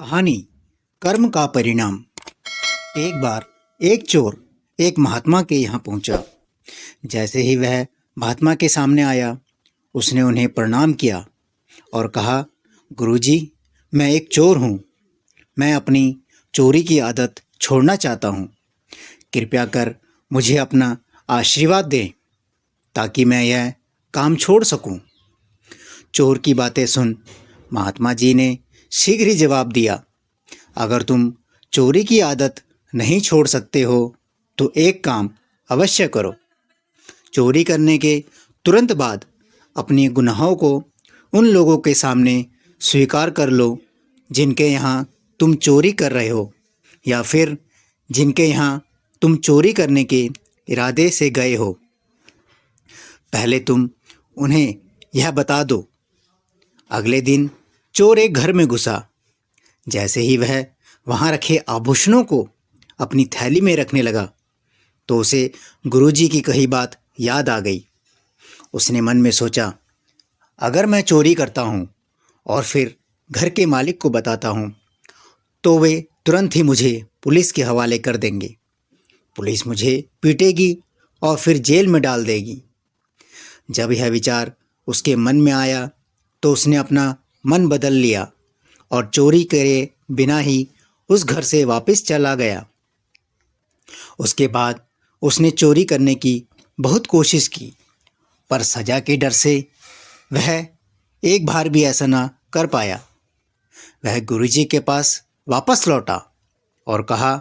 कहानी कर्म का परिणाम। एक बार एक चोर एक महात्मा के यहाँ पहुंचा। जैसे ही वह महात्मा के सामने आया, उसने उन्हें प्रणाम किया और कहा, गुरुजी, मैं एक चोर हूँ। मैं अपनी चोरी की आदत छोड़ना चाहता हूँ। कृपया कर मुझे अपना आशीर्वाद दें ताकि मैं यह काम छोड़ सकूं। चोर की बातें सुन महात्मा जी ने शीघ्र ही जवाब दिया, अगर तुम चोरी की आदत नहीं छोड़ सकते हो तो एक काम अवश्य करो। चोरी करने के तुरंत बाद अपने गुनाहों को उन लोगों के सामने स्वीकार कर लो जिनके यहाँ तुम चोरी कर रहे हो, या फिर जिनके यहाँ तुम चोरी करने के इरादे से गए हो। पहले तुम उन्हें यह बता दो। अगले दिन चोर एक घर में घुसा। जैसे ही वह वहाँ रखे आभूषणों को अपनी थैली में रखने लगा तो उसे गुरुजी की कही बात याद आ गई। उसने मन में सोचा, अगर मैं चोरी करता हूँ और फिर घर के मालिक को बताता हूँ तो वे तुरंत ही मुझे पुलिस के हवाले कर देंगे। पुलिस मुझे पीटेगी और फिर जेल में डाल देगी। जब यह विचार उसके मन में आया तो उसने अपना मन बदल लिया और चोरी करे बिना ही उस घर से वापस चला गया। उसके बाद उसने चोरी करने की बहुत कोशिश की, पर सज़ा के डर से वह एक बार भी ऐसा ना कर पाया। वह गुरुजी के पास वापस लौटा और कहा,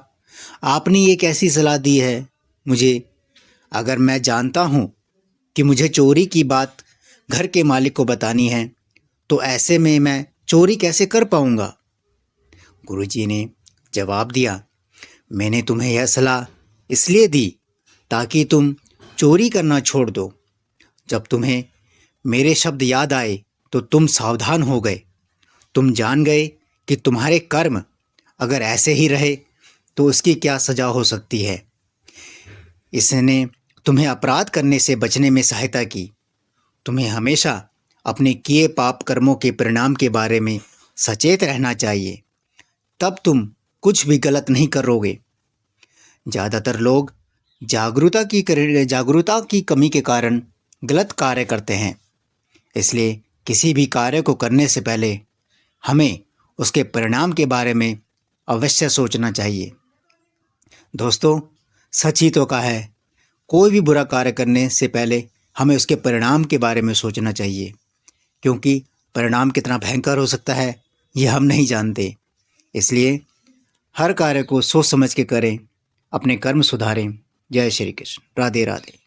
आपने ये कैसी सलाह दी है मुझे? अगर मैं जानता हूँ कि मुझे चोरी की बात घर के मालिक को बतानी है तो ऐसे में मैं चोरी कैसे कर पाऊँगा? गुरुजी ने जवाब दिया, मैंने तुम्हें यह सलाह इसलिए दी ताकि तुम चोरी करना छोड़ दो। जब तुम्हें मेरे शब्द याद आए तो तुम सावधान हो गए। तुम जान गए कि तुम्हारे कर्म अगर ऐसे ही रहे तो उसकी क्या सज़ा हो सकती है। इसने तुम्हें अपराध करने से बचने में सहायता की। तुम्हें हमेशा अपने किए पाप कर्मों के परिणाम के बारे में सचेत रहना चाहिए, तब तुम कुछ भी गलत नहीं करोगे। ज़्यादातर लोग जागरूकता की कमी के कारण गलत कार्य करते हैं। इसलिए किसी भी कार्य को करने से पहले हमें उसके परिणाम के बारे में अवश्य सोचना चाहिए। दोस्तों, सच ही तो कहा है, कोई भी बुरा कार्य करने से पहले हमें उसके परिणाम के बारे में सोचना चाहिए, क्योंकि परिणाम कितना भयंकर हो सकता है ये हम नहीं जानते। इसलिए हर कार्य को सोच समझ के करें, अपने कर्म सुधारें। जय श्री कृष्ण। राधे राधे।